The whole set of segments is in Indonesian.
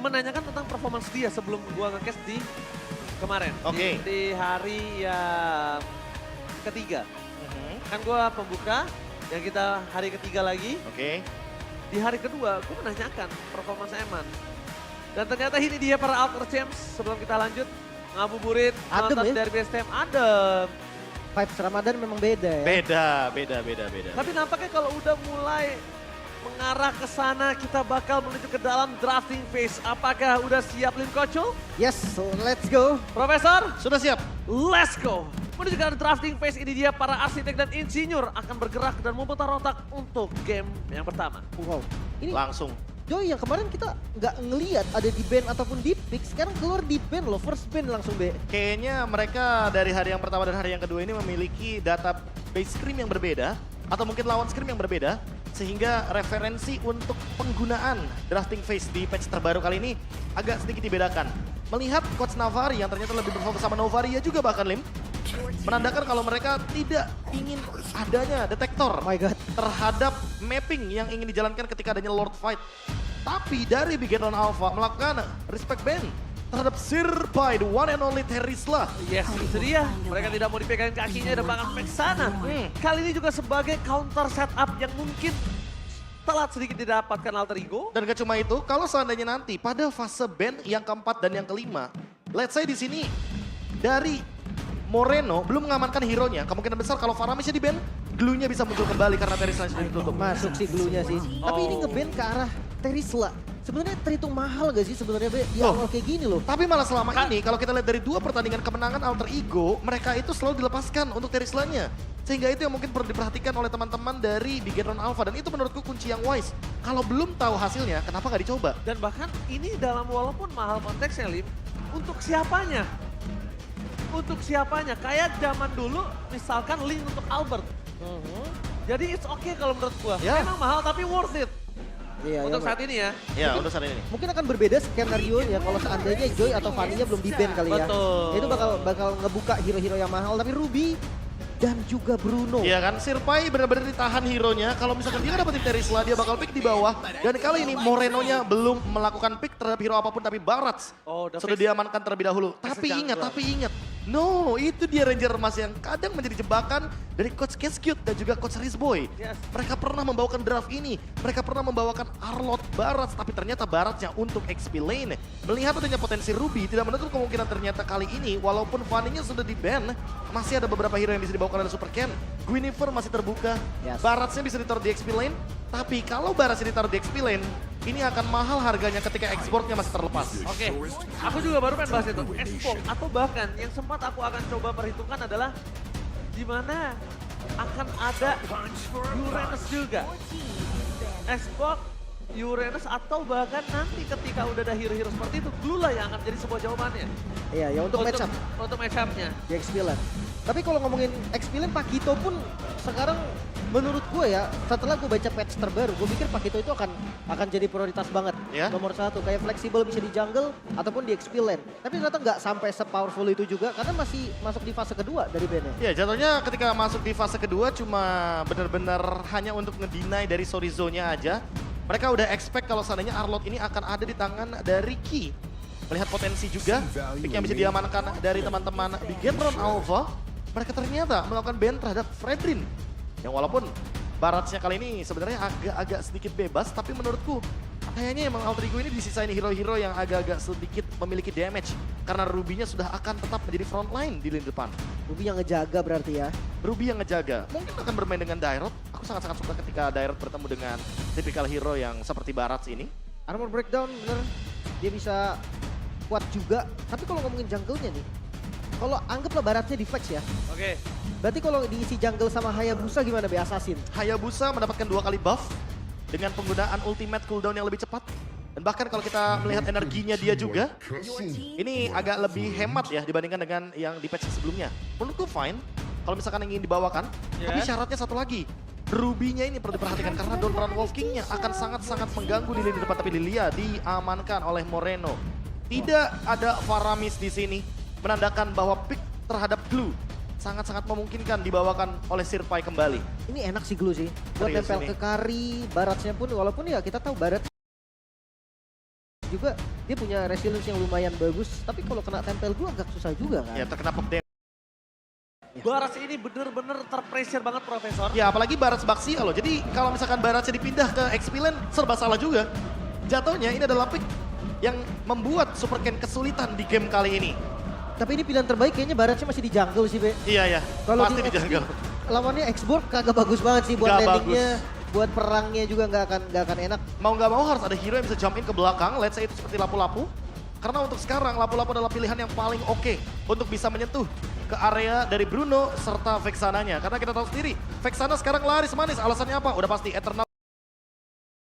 menanyakan tentang performance dia sebelum gua nge-cast di kemarin. Oke. Di hari yang ketiga. Kan gua pembuka, yang kita hari ketiga lagi. Oke. Di hari kedua, gua menanyakan performance Eman. Dan ternyata ini dia para Outer Champs. Sebelum kita lanjut, ngabuburit, Adem nonton ya? Derby STM, adem. Vibes Ramadan memang beda ya. Beda. Tapi nampaknya kalau udah mulai mengarah ke sana, kita bakal menuju ke dalam drafting phase. Apakah udah siap Lim Kocul? Yes, so let's go. Profesor, Sudah siap? let's go. Menuju ke drafting phase ini dia para arsitek dan insinyur akan bergerak dan memutar otak untuk game yang pertama. Wow. Ini Langsung. Joy yang kemarin kita nggak ngelihat ada di band ataupun di pick, sekarang keluar di band loh, first band langsung B. Kayaknya mereka dari hari yang pertama dan hari yang kedua ini memiliki data base scrim yang berbeda. Atau mungkin lawan scrim yang berbeda. Sehingga referensi untuk penggunaan drafting phase di patch terbaru kali ini agak sedikit dibedakan. Melihat Coach Navari yang ternyata lebih berfokus sama Novaria juga bahkan Lim. Menandakan kalau mereka tidak ingin adanya detektor Oh my god. terhadap mapping yang ingin dijalankan ketika adanya Lord Fight. Tapi dari Bigetron Alpha melakukan respect ban terhadap Sirpai, the one and only Terisla. Yes, itu dia. Mereka tidak mau dipegang kakinya dan bakal ke sana. Kali ini juga sebagai counter setup yang mungkin telat sedikit didapatkan alter ego. Dan gak cuma itu, kalau seandainya nanti pada fase ban yang keempat dan yang kelima, let's say di sini dari Moreno belum mengamankan hero-nya, kemungkinan besar kalau Faramisnya di ban, glue-nya bisa muncul kembali karena Terisla sudah ditutup. Masuk sih glue-nya sih. Tapi ini ngeband ke arah Terisla. Sebenarnya terhitung mahal gak sih sebenarnya Be? Di Loh. awal kayak gini loh. Tapi malah selama ini kalau kita lihat dari dua pertandingan kemenangan alter ego, mereka itu selalu dilepaskan untuk Terislanya. Sehingga itu yang mungkin perlu diperhatikan oleh teman-teman dari Bigetron Alpha. Dan itu menurutku kunci yang wise. Kalau belum tahu hasilnya, kenapa nggak dicoba? Dan bahkan ini dalam walaupun mahal konteksnya Lim, untuk siapanya? Untuk siapanya? Kayak zaman dulu misalkan Link untuk Albert. Jadi it's okay kalau menurut gua. Ya. Memang mahal tapi worth it. Iya, Untuk iya, saat ini ya. Ya, untuk saat ini. mungkin akan berbeda skenario-nya kalau seandainya Joy atau Fanny-nya belum di ban kali ya. Betul. Itu bakal ngebuka hero-hero yang mahal. Tapi Ruby dan juga Bruno. Iya kan, Sirpai benar-benar ditahan hero-nya. Kalau misalkan dia dapetin Terisla, dia bakal pick di bawah. Dan kali ini Moreno-nya belum melakukan pick terhadap hero apapun, tapi Barats Oh, udah sudah fix. diamankan terlebih dahulu. Tapi ingat. No, itu dia Ranger Emas yang kadang menjadi jebakan dari Coach Keskute dan juga Coach Rizboy. Yes. Mereka pernah membawakan draft ini, mereka pernah membawakan Arlot Barats, tapi ternyata Baratsnya untuk XP lane. Melihat adanya potensi Ruby, tidak menutup kemungkinan ternyata kali ini, walaupun Fanny-nya sudah di-ban, masih ada beberapa hero yang bisa dibawakan oleh Super Ken. Guinevere masih terbuka, Yes. Baratsnya bisa ditaruh di XP lane, tapi kalau Baratsnya ditaruh di XP lane, ini akan mahal harganya ketika exportnya masih terlepas. Oke, aku juga baru pengen bahas itu. Export atau bahkan yang sempat aku akan coba perhitungkan adalah di mana akan ada Uranus juga. Export Uranus atau bahkan nanti ketika udah ada hero-hero seperti itu, Glue lah yang akan jadi sebuah jawabannya. Iya, ya untuk match up Untuk match up-nya. di XP Lane. Tapi kalau ngomongin XP Lane, Pakito pun sekarang menurut gue ya, setelah gue baca patch terbaru, gue pikir Pakito itu akan jadi prioritas banget. Ya. Nomor satu, kayak fleksibel bisa di jungle ataupun di XP Lane. Tapi ternyata nggak sampai se-powerful itu juga karena masih masuk di fase kedua dari bandnya. Ya jatuhnya ketika masuk di fase kedua cuma benar-benar hanya untuk ngedinai dari sorry zone-nya aja. Mereka udah expect kalau seandainya Arlot ini akan ada di tangan dari Ki. Melihat potensi juga, pick yang bisa diamankan dari teman-teman di Bigetron Alpha. Mereka ternyata melakukan ban terhadap Fredrin. Yang walaupun Baratsnya kali ini sebenarnya agak sedikit bebas, tapi menurutku kayaknya emang alter ego ini disisain hero-hero yang agak-agak sedikit memiliki damage. Karena Ruby-nya sudah akan tetap menjadi frontline di lini depan. Ruby yang ngejaga berarti ya. Ruby yang ngejaga. Mungkin akan bermain dengan Dairot. Aku sangat-sangat suka ketika Dairot bertemu dengan tipikal hero yang seperti Barats ini. Armor breakdown bener, dia bisa kuat juga. Tapi kalau ngomongin jungle-nya nih, kalau anggaplah Baratnya di flex ya. Oke. Berarti kalau diisi jungle sama Hayabusa gimana Be Assassin? Hayabusa mendapatkan 2 kali buff dengan penggunaan ultimate cooldown yang lebih cepat. Dan bahkan kalau kita melihat energinya dia juga, ini agak lebih hemat ya dibandingkan dengan yang di patch sebelumnya. Menurutku fine, kalau misalkan ingin dibawakan, tapi syaratnya satu lagi. Ruby-nya ini perlu diperhatikan karena Don't Run Wolf King-nya akan sangat-sangat mengganggu di lini depan, tapi Lilia diamankan oleh Moreno. Tidak ada Faramis di sini, menandakan bahwa pick terhadap Glue sangat-sangat memungkinkan dibawakan oleh Sirpai kembali. Ini enak sih Glue sih. Buat Serius nempel ini. ke carry, Baratsnya pun walaupun ya kita tahu Barat juga dia punya resilience yang lumayan bagus. Tapi kalau kena tempel gue agak susah juga kan. Ya terkena pop damage. Baras ini bener-bener terpressure banget Profesor. Ya apalagi Barats Baxia loh. Jadi kalau misalkan Baratsnya dipindah ke Xpilen serba salah juga. Jatuhnya ini adalah pick yang membuat Super Ken kesulitan di game kali ini. Tapi ini pilihan terbaik kayaknya Baratsnya masih di jungle sih, Be. Iya ya, Kalau pasti di di jungle. Lawannya Xborg kagak bagus banget sih buat Nggak landingnya, buat perangnya juga nggak akan enak. Mau nggak mau harus ada hero yang bisa jump in ke belakang, let's say itu seperti lapu-lapu. Karena untuk sekarang lapu-lapu adalah pilihan yang paling oke untuk bisa menyentuh ke area dari Bruno serta Vexananya. Karena kita tahu sendiri, Vexana sekarang laris manis, alasannya apa? Udah pasti Eternal.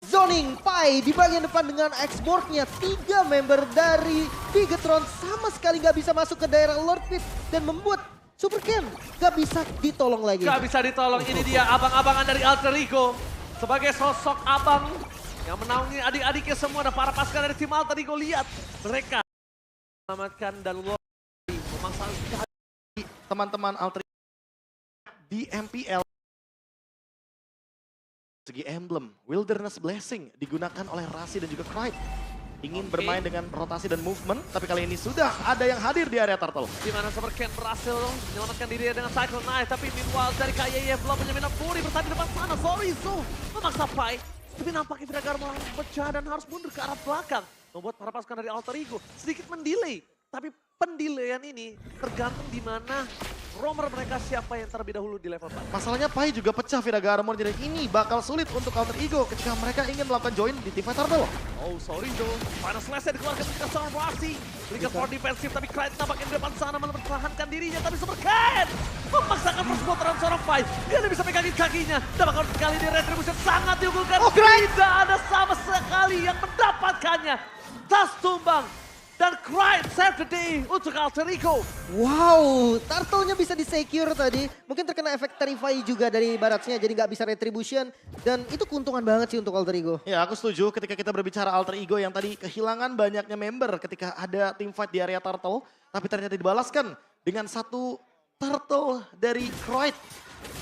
Zoning Pai di bagian depan dengan Xborg-nya. 3 member dari Bigetron sama sekali nggak bisa masuk ke daerah Lord Pit dan membuat Super Ken nggak bisa ditolong lagi. Gak bisa ditolong, ini dia abang-abangan dari Alter Ego. Sebagai sosok abang yang menaungi adik-adiknya semua dan para pasukan dari tim Alter Ego. Lihat mereka selamatkan dan memasang Teman-teman Alter di MPL. Segi emblem, Wilderness Blessing digunakan oleh Rasi dan juga Cryde. Ingin bermain dengan rotasi dan movement, tapi kali ini sudah ada yang hadir di area Turtle. di mana Super Ken berhasil menyelamatkan diri dengan Cyclone Knight. Tapi meanwhile dari KYF belum menyemina Fury bertahan di depan sana. Sorizo memaksa Pai. Tapi nampaknya Viragar malah pecah dan harus mundur ke arah belakang. Membuat para pasukan dari Alter Ego sedikit mendelay. Tapi pendelayan ini tergantung di mana roamer mereka siapa yang terlebih dahulu di level 4. Masalahnya Pai juga pecah Viraga Armor, jadi ini bakal sulit untuk Alter Ego ketika mereka ingin melakukan join di Teamfight Turtle. Oh, sorry Joe. Final slash dikeluarkan ketika seorang Rasi. Berikan for defensif, tapi Cryde tampaknya di depan sana malah mempertahankan dirinya. Tapi Super Ken memaksakan persepotan seorang Pai. Dia tidak bisa pegangin kakinya. Dan bakal sekali di retribution sangat diunggulkan. Oh, Cryde! Tidak ada sama sekali yang mendapatkannya. Tas tumbang. Dan Cryde save the day untuk Alter Ego. Wow, Turtle-nya bisa di-secure tadi. Mungkin terkena efek Terrify juga dari Baratsnya, jadi nggak bisa retribution. Dan itu keuntungan banget sih untuk Alter Ego. Ya aku setuju ketika kita berbicara Alter Ego yang tadi kehilangan banyaknya member ketika ada teamfight di area Turtle. Tapi ternyata dibalaskan dengan satu Turtle dari Cryde.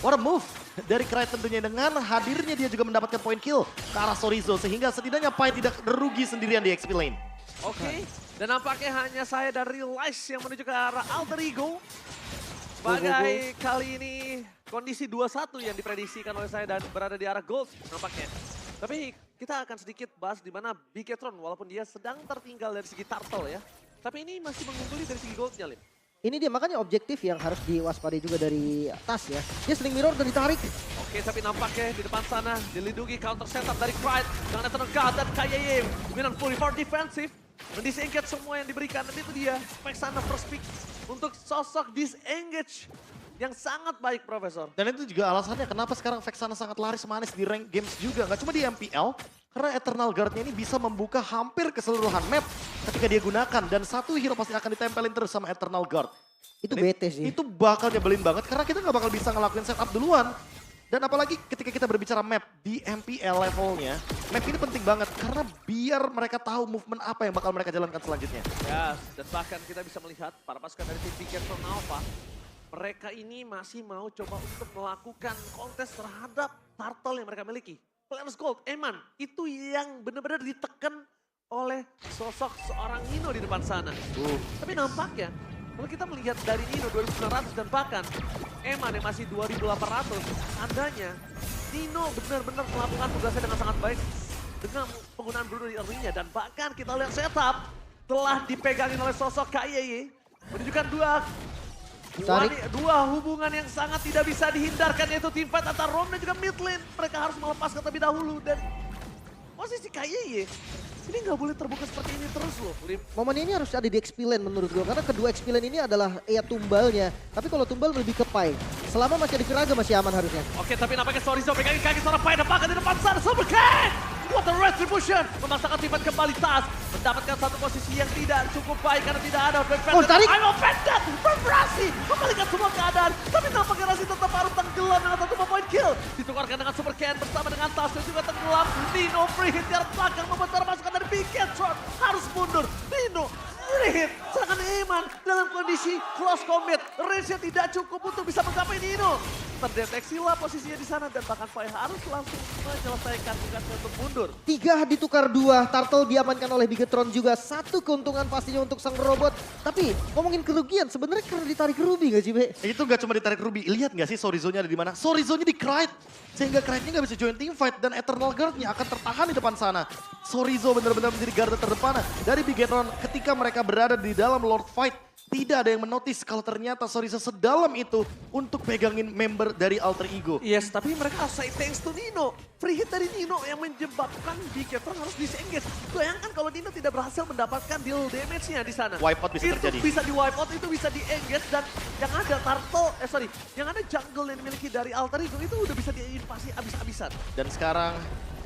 What a move dari Cryde tentunya, dengan hadirnya dia juga mendapatkan point kill ke arah Sorizo. Sehingga setidaknya Pai tidak merugi sendirian di XP lane. Oke, dan nampaknya hanya saya dan Realize yang menuju ke arah Alter Ego. Sebagai kali ini kondisi 2-1 yang diprediksikan oleh saya dan berada di arah gold nampaknya. Tapi kita akan sedikit bahas di mana Bigetron walaupun dia sedang tertinggal dari segi turtle ya. Tapi ini masih mengungguli dari segi goldnya, Lim. Ini dia makanya objektif yang harus diwaspadai juga dari Tas ya. Dia sling mirror dan ditarik. Oke, tapi nampaknya di depan sana dilindungi counter setup dari Cryde dengan Eternal God dan KYM. Dominan fully for defensive. Disengage semua yang diberikan, dan itu dia Vexana first pick untuk sosok disengage yang sangat baik, Profesor. Dan itu juga alasannya kenapa sekarang Vexana sangat laris manis di rank games juga. Gak cuma di MPL, karena Eternal Guard-nya ini bisa membuka hampir keseluruhan map ketika dia gunakan. Dan satu hero pasti akan ditempelin terus sama Eternal Guard. Itu Dan bete sih. Itu bakal nyebelin banget karena kita gak bakal bisa ngelakuin setup duluan. Dan apalagi ketika kita berbicara map di MPL levelnya, map ini penting banget karena biar mereka tahu movement apa yang bakal mereka jalankan selanjutnya. Yes, dan bahkan kita bisa melihat para pasukan dari tim Bigetron Alpha, mereka ini masih mau coba untuk melakukan kontes terhadap turtle yang mereka miliki. Players Gold, Eman, itu yang benar-benar ditekan oleh sosok seorang Nino di depan sana. Tapi nampaknya, kalau kita melihat dari Nino 2900 dan bahkan Eman yang masih 2800, tandanya Nino benar-benar melakukan tugasnya dengan sangat baik dengan penggunaan Bruno di early-nya. Dan bahkan kita lihat setup telah dipegangin oleh sosok KYY. Menunjukkan dua hubungan yang sangat tidak bisa dihindarkan, yaitu teamfight antara Rom dan juga mid lane. Mereka harus melepaskan terlebih dahulu dan posisi KYY ini nggak boleh terbuka seperti ini terus loh, Lim. Momen ini harus ada di XP lane menurut gue, karena kedua XP lane ini adalah ya tumbalnya. Tapi kalau tumbal lebih ke Pai. Selama masih ada Viraga masih aman harusnya. Oke, tapi nampaknya Sorizo pegangin kaki seorang Pai dan bahkan di depan sana Super Ken! What a retribution! Memaksakan teamfight kembali Tas. Mendapatkan satu posisi yang tidak cukup baik karena tidak ada Vendetta. Oh, tarik! I'm offended! From Rasi! Membalikan semua keadaan. Tapi nampaknya Rasi tetap harus tenggelam dengan satu point kill. Ditukarkan dengan Super Ken bersama dengan Tas yang juga tenggelam. Nino free hit di arah belakang membuat para pasukan dari Bigetron harus mundur. Nino free hit. Sedangkan Eman dalam kondisi close combat. Range-nya tidak cukup untuk bisa menggapai Nino. terdeteksi lah posisinya di sana dan bahkan Pai harus langsung menyelesaikan tugasnya untuk mundur. 3 ditukar 2, Turtle diamankan oleh Bigetron juga. 1 keuntungan pastinya untuk sang robot. Tapi ngomongin kerugian, sebenarnya karena ditarik Ruby gak sih, Be? Itu gak cuma ditarik Ruby, lihat gak sih Sorizo-nya ada di mana? Sorizo-nya di Krite, sehingga Krite-nya gak bisa join team fight dan Eternal Guard-nya akan tertahan di depan sana. Sorizo benar-benar menjadi garda terdepan dari Bigetron ketika mereka berada di dalam Lord Fight. Tidak ada yang menotis kalau ternyata Sorizo sedalam itu untuk pegangin member dari Alter Ego. Yes, tapi mereka say thanks to Nino. Free hit dari Nino yang menyebabkan Bigetron harus disengage. Bayangkan kalau Nino tidak berhasil mendapatkan deal damage-nya di sana. Wipeout bisa terjadi. Itu bisa di wipeout, itu bisa di engage dan yang ada yang ada jungle yang dimiliki dari Alter Ego itu udah bisa diinvasi abis-abisan. Dan sekarang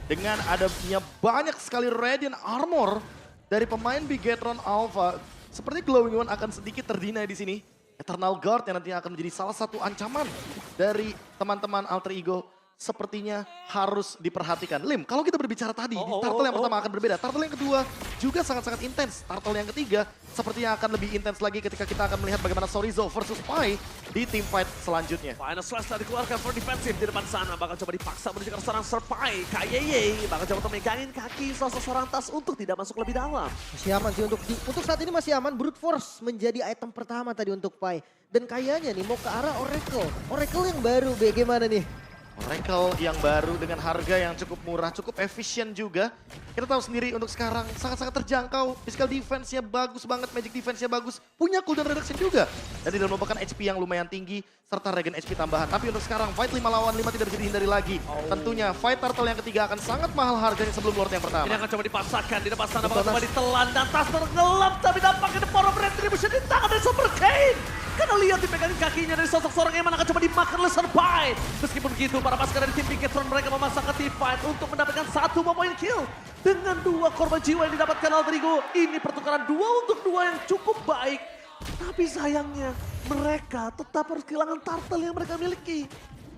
dengan adanya banyak sekali Radiant Armor dari pemain Bigetron Alpha, seperti Glowing One akan sedikit terdinai di sini. Eternal Guard yang nantinya akan menjadi salah satu ancaman dari teman-teman Alter Ego sepertinya harus diperhatikan. Lim, kalau kita berbicara tadi, di Turtle yang pertama akan berbeda. Turtle yang kedua juga sangat-sangat intens. Turtle yang ketiga sepertinya akan lebih intens lagi ketika kita akan melihat bagaimana Sorizo versus Pai di team fight selanjutnya. Final slash tadi dikeluarkan for defensive di depan sana. Bakal coba dipaksa menuju ke seorang Serpai. Kayeye bakal coba untuk megangin kaki seorang tas untuk tidak masuk lebih dalam. Masih aman sih untuk saat ini masih aman. Brute Force menjadi item pertama tadi untuk Pai. Dan kayaknya nih mau ke arah Oracle. Oracle yang baru, bagaimana nih? Oracle yang baru dengan harga yang cukup murah, cukup efisien juga. Kita tahu sendiri untuk sekarang sangat-sangat terjangkau. Physical defense-nya bagus banget, magic defense-nya bagus. Punya cooldown reduction juga. Dan tidak merupakan HP yang lumayan tinggi, serta regen HP tambahan. Tapi untuk sekarang fight 5 lawan 5 tidak bisa dihindari lagi. Tentunya fight Turtle yang ketiga akan sangat mahal harganya sebelum Lord yang pertama. Ini akan coba dipaksakan di depan sana. Bakal coba ditelan dan tas tenggelam. Tapi dampaknya the power of retribution di tangan dari Super Kane. Karena lihat dipegangin kakinya dari sosok seorang Eman akan coba dimakan oleh Serpai. Meskipun begitu, para pasukan dari tim Bigetron mereka memasang ke team fight untuk mendapatkan 1 poin kill. Dengan 2 korban jiwa yang didapatkan Alter Ego. Ini pertukaran 2 untuk 2 yang cukup baik. Tapi sayangnya mereka tetap harus kehilangan Turtle yang mereka miliki.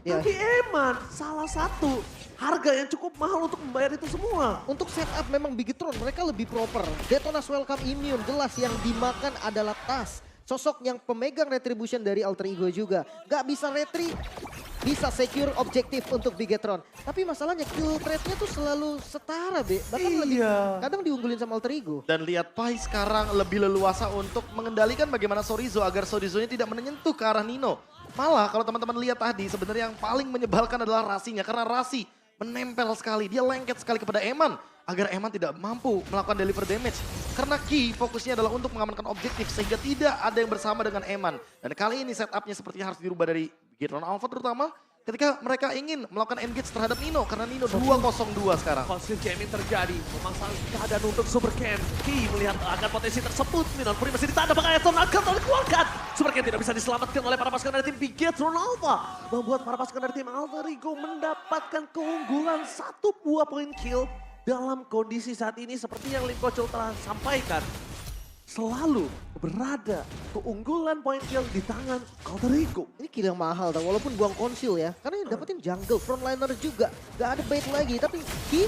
Ya. Tapi Eman salah satu harga yang cukup mahal untuk membayar itu semua. Untuk setup memang Bigetron mereka lebih proper. Detonas Welcome Immune jelas yang dimakan adalah tas. Sosok yang pemegang retribution dari Alter Ego juga. Gak bisa retri, bisa secure objektif untuk Bigetron. Tapi masalahnya kill rate-nya tuh selalu setara, Be. Bahkan lebih kadang diunggulin sama Alter Ego. Dan lihat Pai sekarang lebih leluasa untuk mengendalikan bagaimana Sorizo agar Sorizo-nya tidak menyentuh ke arah Nino. Malah kalau teman-teman lihat tadi sebenarnya yang paling menyebalkan adalah Rasinya. Karena Rasi menempel sekali, dia lengket sekali kepada Eman. Agar Eman tidak mampu melakukan deliver damage. Karena Ki fokusnya adalah untuk mengamankan objektif sehingga tidak ada yang bersama dengan Eman. Dan kali ini setupnya sepertinya harus dirubah dari Bigetron Alpha terutama ketika mereka ingin melakukan engage terhadap Nino. Karena Nino 2-0-2 sekarang. Konflik gaming terjadi, memasang keadaan untuk Super Ken. Ki melihat akan potensi tersebut. Minon Puri masih ditanda pakai Eternal Guard dikeluarkan. Super Ken tidak bisa diselamatkan oleh para pasukan dari tim Bigetron Alpha. Membuat para pasukan dari tim Alter Ego mendapatkan keunggulan 1 buah poin kill. Dalam kondisi saat ini seperti yang Lim Kocul telah sampaikan. Selalu berada keunggulan poin kill di tangan Alter Ego. Ini kill yang mahal, tau. Walaupun buang konsil ya. Karena yang dapetin jungle, frontliner juga. Gak ada bait lagi, tapi Ki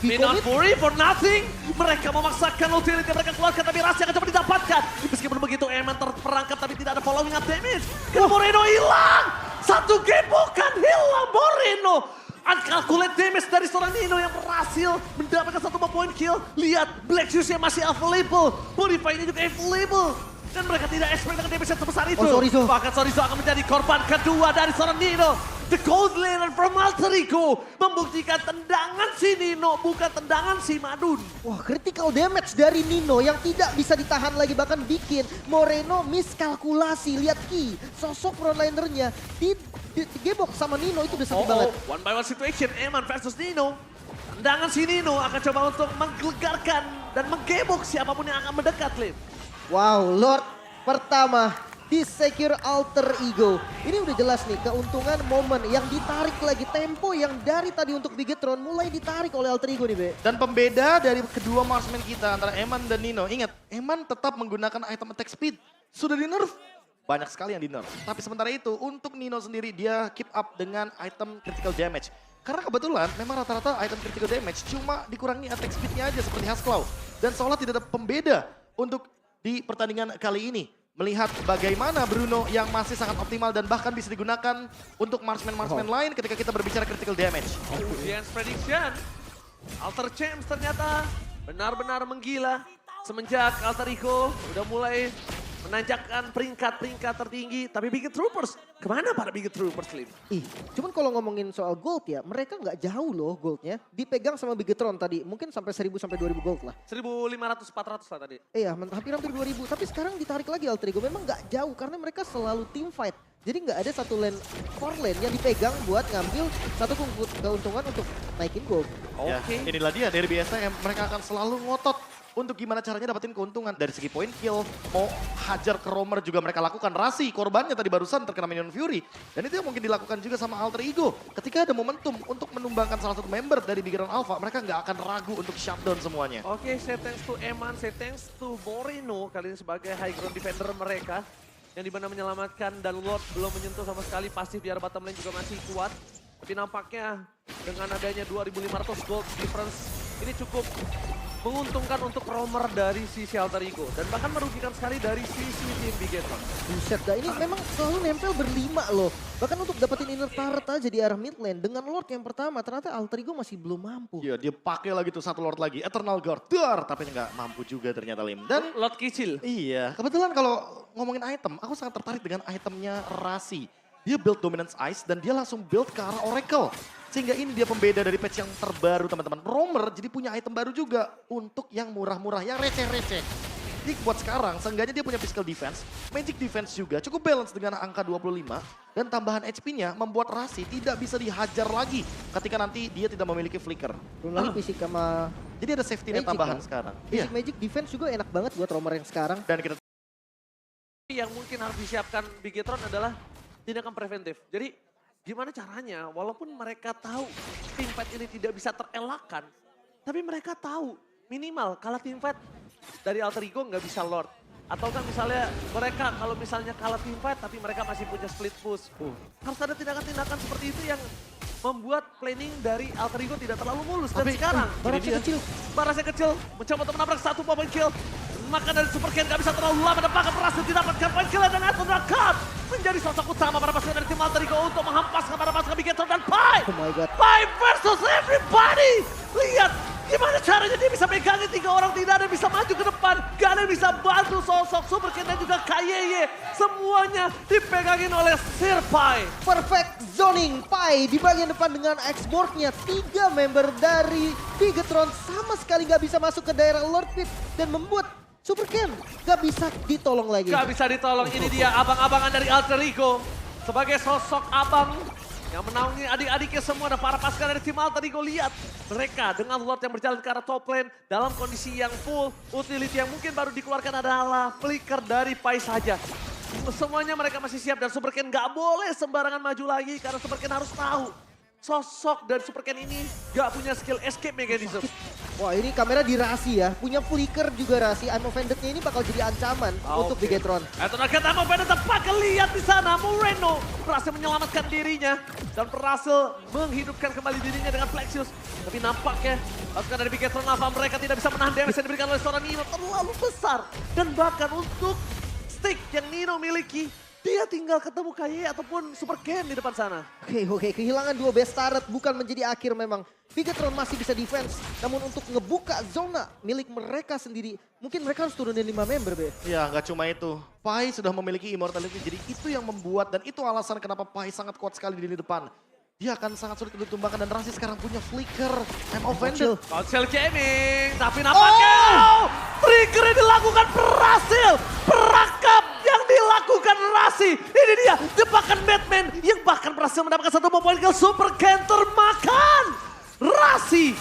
Minon Fury for nothing. Mereka memaksakan ultimate yang mereka keluarkan, tapi Rasi akan coba didapatkan. Meskipun begitu, Eman terperangkap tapi tidak ada following up damage. Karena Moreno hilang. 1 game bukan hilang Moreno. Uncalculate damage dari seorang Nino yang berhasil mendapatkan 1 poin kill. Lihat, Black Shoes-nya masih available. Modify-nya juga available. Dan mereka tidak expect dengan damage yang sebesar itu. Sorizo. Bahkan Sorizo akan menjadi korban kedua dari seorang Nino. The Cold Laner from Alter Ego membuktikan tendangan si Nino bukan tendangan si Madun. wah, critical damage dari Nino yang tidak bisa ditahan lagi. Bahkan bikin Moreno miskalkulasi. Lihat Ki, sosok frontlinernya digebok sama Nino itu udah sakit banget. One by one situation, Eman versus Nino. Tendangan si Nino akan coba untuk menggelegarkan dan menggebok siapapun yang akan mendekat, Lim. Wow, Lord pertama di secure Alter Ego. Ini udah jelas nih keuntungan momen yang ditarik lagi. Tempo yang dari tadi untuk Bigetron mulai ditarik oleh Alter Ego nih, Be. Dan pembeda dari kedua marksman kita antara Eman dan Nino. Ingat, Eman tetap menggunakan item attack speed. Sudah di nerf. Banyak sekali yang di nerf. Tapi sementara itu untuk Nino sendiri dia keep up dengan item critical damage. Karena kebetulan memang rata-rata item critical damage cuma dikurangi attack speednya aja seperti Hasclaw. Dan seolah tidak ada pembeda untuk di pertandingan kali ini. melihat bagaimana Bruno yang masih sangat optimal dan bahkan bisa digunakan untuk marksman-marksman lain ketika kita berbicara critical damage. Audience prediction. Alter Champs ternyata benar-benar menggila. Semenjak Alter Ego udah mulai menanjakkan peringkat-peringkat tertinggi. Tapi Big Troopers, kemana para Big Troopers, Lim? Cuman kalau ngomongin soal gold ya, mereka nggak jauh loh goldnya. Dipegang sama Bigetron tadi, mungkin sampai 1000 sampai 2000 gold lah. 1.500-400 lah tadi. Iya, hampir 2000. Tapi sekarang ditarik lagi Alter Ego. Memang nggak jauh karena mereka selalu team fight. Jadi nggak ada satu lane, core lane yang dipegang buat ngambil satu keuntungan untuk naikin gold. Oke. Ya, inilah dia dari BSM, mereka akan selalu ngotot untuk gimana caranya dapetin keuntungan. Dari segi point kill, mau hajar ke roamer juga mereka lakukan. Rasi korbannya tadi barusan terkena minion Fury. Dan itu yang mungkin dilakukan juga sama Alter Ego. Ketika ada momentum untuk menumbangkan salah satu member dari Big Run Alpha, mereka nggak akan ragu untuk shutdown semuanya. Oke, say thanks to Eman, say thanks to Moreno kali ini sebagai high ground defender mereka. Yang dimana menyelamatkan dan Lord belum menyentuh sama sekali, pasif di arah bottom lane juga masih kuat. Tapi nampaknya dengan adanya 2.500 gold difference, ini cukup menguntungkan untuk roamer dari sisi Alter Ego. Dan bahkan merugikan sekali dari sisi tim Bigetron. Buset dah, ini memang selalu nempel berlima loh. Bahkan untuk dapetin inner turret aja di arah mid lane. Dengan Lord yang pertama, ternyata Alter Ego masih belum mampu. Iya, dia pakai lagi tuh satu Lord lagi, Eternal Guard. Tapi nggak mampu juga ternyata Lim. Dan Lord kecil. iya, kebetulan kalau ngomongin item, aku sangat tertarik dengan itemnya Rasi. Dia build Dominance Ice dan dia langsung build ke arah Oracle. Sehingga ini dia pembeda dari patch yang terbaru teman-teman. Roamer jadi punya item baru juga untuk yang murah-murah, yang receh-receh. Jadi buat sekarang, seenggaknya dia punya physical defense, magic defense juga, cukup balance dengan angka 25. Dan tambahan HP-nya membuat Rasi tidak bisa dihajar lagi ketika nanti dia tidak memiliki flicker. Belum lagi fisik sama Jadi ada safety net Magic tambahan kan? sekarang. basic magic defense juga enak banget buat roamer yang sekarang. Dan kita Yang mungkin harus disiapkan Bigetron adalah tindakan preventif. Jadi gimana caranya, walaupun mereka tahu team fight ini tidak bisa terelakkan, tapi mereka tahu minimal kalah team fight dari Alter Ego nggak bisa Lord. Atau kan misalnya mereka kalau misalnya kalah team fight tapi mereka masih punya split push. Harus ada tindakan-tindakan seperti itu yang membuat planning dari Alter Ego tidak terlalu mulus. Dan sekarang Barasnya kecil mencoba untuk menabrak satu point kill. Maka dari Super Ken gak bisa terlalu lama dan bahkan berhasil didapatkan point kill dan Eternal Guard menjadi sosok utama para pasukan dari tim Alter Ego untuk menghempaskan para pasukan Bigetron dan Pai. Oh my god. Pai versus everybody. Lihat gimana caranya dia bisa pegangin 3 orang, tidak ada yang bisa maju ke depan. Gak ada yang bisa bantu sosok Super Ken dan juga KYY. Semuanya dipegangin oleh Sir Pai. Perfect zoning Pai di bagian depan dengan X-Board-nya. 3 member dari Bigetron sama sekali gak bisa masuk ke daerah Lord Pit dan membuat Super Ken gak bisa ditolong lagi. Gak bisa ditolong, ini dia abang-abangan dari Alter Ego. Sebagai sosok abang yang menaungi adik-adiknya semua dan para pasukan dari tim Alter Ego. Lihat mereka dengan Lord yang berjalan ke arah top lane dalam kondisi yang full. Utility yang mungkin baru dikeluarkan adalah flicker dari Pai saja. Semuanya mereka masih siap dan Super Ken gak boleh sembarangan maju lagi karena Super Ken harus tahu sosok dan Super Ken ini gak punya skill escape mechanism. Wah, ini kamera di Rasi ya. Punya flicker juga Rasi. I'm Offended-nya ini bakal jadi ancaman untuk Bigetron. Eternal Guard I'm Offended tepat lihat di sana. Moreno berhasil menyelamatkan dirinya dan berhasil menghidupkan kembali dirinya dengan Flexius. Tapi nampaknya pasukan dari Bigetron Alpha mereka tidak bisa menahan damage yang diberikan oleh seorang Nino terlalu besar. Dan bahkan untuk stick yang Nino miliki, dia tinggal ketemu KY ataupun Super Ken di depan sana. Oke, kehilangan 2 best turret bukan menjadi akhir memang. Bigetron masih bisa defense, namun untuk ngebuka zona milik mereka sendiri, mungkin mereka harus turunin 5 member, Be. Ya, nggak cuma itu. Pai sudah memiliki immortality, jadi itu yang membuat dan itu alasan kenapa Pai sangat kuat sekali di lini depan. Dia akan sangat sulit untuk ditumbangkan dan Rasi sekarang punya flicker. I'm Offended. Council Gaming, tapi nampaknya triggernya dilakukan berhasil. Perangkap yang dilakukan Rasi. Ini dia jebakan Batman yang bahkan berhasil mendapatkan 1 poin kill. Super Ken termakan. Rasi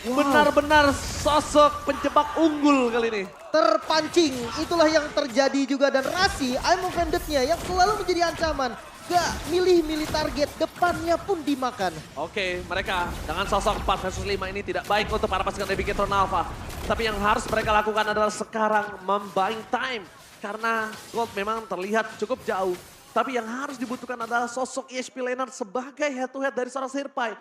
benar-benar sosok penjebak unggul kali ini. Terpancing, itulah yang terjadi juga. Dan Rasi, I'm Offended-nya yang selalu menjadi ancaman. Gak milih-milih target, depannya pun dimakan. Oke, mereka dengan sosok 4 versus 5 ini tidak baik untuk para pasukan dari Bigetron Alpha. Tapi yang harus mereka lakukan adalah sekarang membuying time. Karena Gold memang terlihat cukup jauh. Tapi yang harus dibutuhkan adalah sosok ESP laner sebagai head-to-head dari seorang Sir Pai.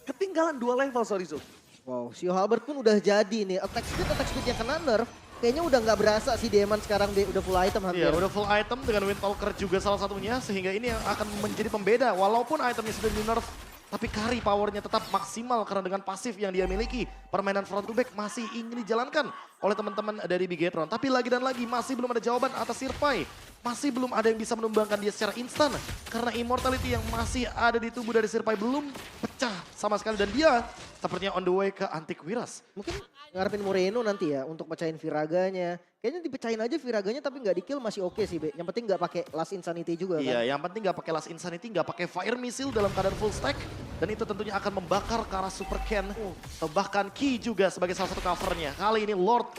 Ketinggalan 2 level, sorry Zul. Wow, Sio Halberd pun udah jadi nih. Attack speed yang kena nerf. kayaknya udah nggak berasa si Demon sekarang udah full item hampir. Iya, udah full item dengan Windtalker juga salah satunya, sehingga ini yang akan menjadi pembeda. Walaupun itemnya sudah di nerf, tapi carry powernya tetap maksimal karena dengan pasif yang dia miliki. Permainan front to back masih ingin dijalankan oleh teman-teman dari Bigetron. Tapi lagi dan lagi masih belum ada jawaban atas Sirpai. Masih belum ada yang bisa menumbangkan dia secara instan. Karena immortality yang masih ada di tubuh dari Sirpai belum pecah sama sekali. Dan dia sepertinya on the way ke Antiquiras. Mungkin ngarepin Moreno nanti ya untuk pecahin Viraganya. Kayaknya dipecahin aja Viraganya tapi nggak di-kill masih oke sih, Be. Yang penting nggak pakai Last Insanity juga kan. Iya, yang penting nggak pakai Last Insanity, nggak pakai Fire Missile dalam keadaan full stack. Dan itu tentunya akan membakar ke arah Super Ken. Atau bahkan Ki juga sebagai salah satu covernya. Kali ini Lord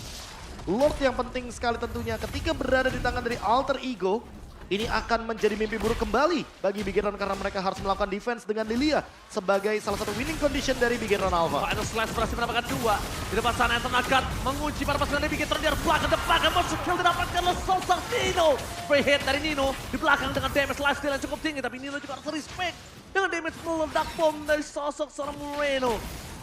yang penting sekali tentunya ketika berada di tangan dari Alter Ego. Ini akan menjadi mimpi buruk kembali bagi Bigetron karena mereka harus melakukan defense dengan Lilia sebagai salah satu winning condition dari Bigetron Alpha. Final Slash berhasil mendapatkan 2. Di depan sana Anton akan mengunci para pasukan dari Bigetron di belakang depan. Monster kill didapatkan oleh sosok Nino. Free hit dari Nino di belakang dengan damage lifesteal yang cukup tinggi. Tapi Nino juga harus respect dengan damage meledak bom dari sosok seorang Moreno.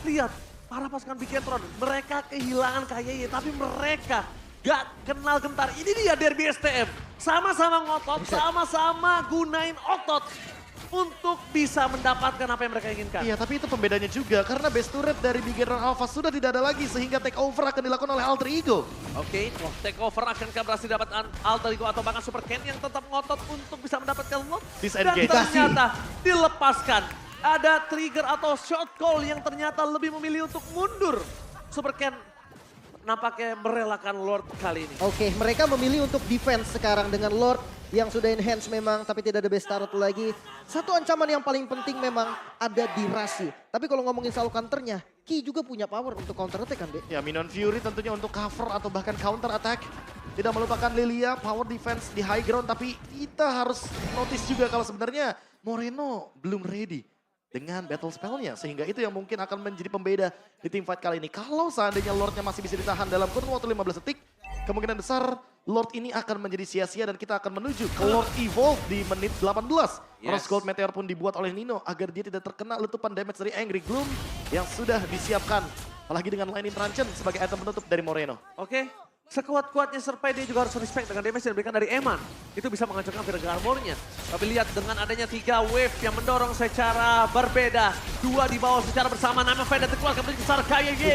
Lihat para pasukan Bigetron, mereka kehilangan KYY tapi mereka gak kenal gentar. Ini dia derby STM. Sama-sama ngotot, sama-sama gunain otot untuk bisa mendapatkan apa yang mereka inginkan. Iya, tapi itu pembedanya juga karena base turret dari Bigetron Alpha sudah tidak ada lagi sehingga take over akan dilakukan oleh Alter Ego. Oke, take over akankah berhasil dapatkan Alter Ego atau bahkan Super Ken yang tetap ngotot untuk bisa mendapatkan lot. Dan Disengage. ternyata dilepaskan. Ada trigger atau shot call yang ternyata lebih memilih untuk mundur. Super Ken nampaknya merelakan Lord kali ini. Oke, mereka memilih untuk defense sekarang dengan Lord yang sudah enhance memang, tapi tidak ada best turret lagi. Satu ancaman yang paling penting memang ada di Rasi. Tapi kalau ngomongin soal counternya, Ki juga punya power untuk counter attack kan, Be? Ya, Minion Fury tentunya untuk cover atau bahkan counter attack. Tidak melupakan Lilia, power defense di high ground, tapi kita harus notice juga kalau sebenarnya Moreno belum ready dengan battle spellnya. Sehingga itu yang mungkin akan menjadi pembeda di team fight kali ini. Kalau seandainya Lordnya masih bisa ditahan dalam kurun waktu 15 detik, kemungkinan besar Lord ini akan menjadi sia-sia dan kita akan menuju ke Lord Evolve di menit 18. Rose Gold Meteor pun dibuat oleh Nino agar dia tidak terkena letupan damage dari Angry Gloom yang sudah disiapkan. Apalagi dengan Lightning Truncheon sebagai item penutup dari Moreno. Oke, sekuat-kuatnya Serpai dia juga harus respect dengan damage yang diberikan dari Eman. Itu bisa menghancurkan Virga Armornya. Tapi lihat dengan adanya 3 wave yang mendorong secara berbeda. 2 di bawah secara bersama. Nama Feda dikeluarkan menuju ke seorang KYY.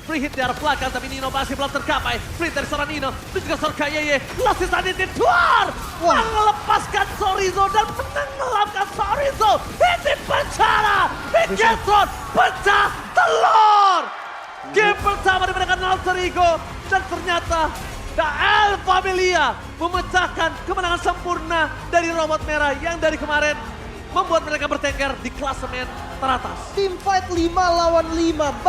Free hit di arah belakang tapi Nino masih belum tercapai. Free dari seorang Nino menuju ke seorang KYY. Last is unity Tuar! Melepaskan Sorizo dan menenggelamkan Sorizo. Ini penjara! Bigetron pecah telur! Game pertama dimenangkan Alter Ego dan ternyata The El Familia memecahkan kemenangan sempurna dari robot merah yang dari kemarin membuat mereka bertengger di klasemen teratas. Team fight 5 lawan 5.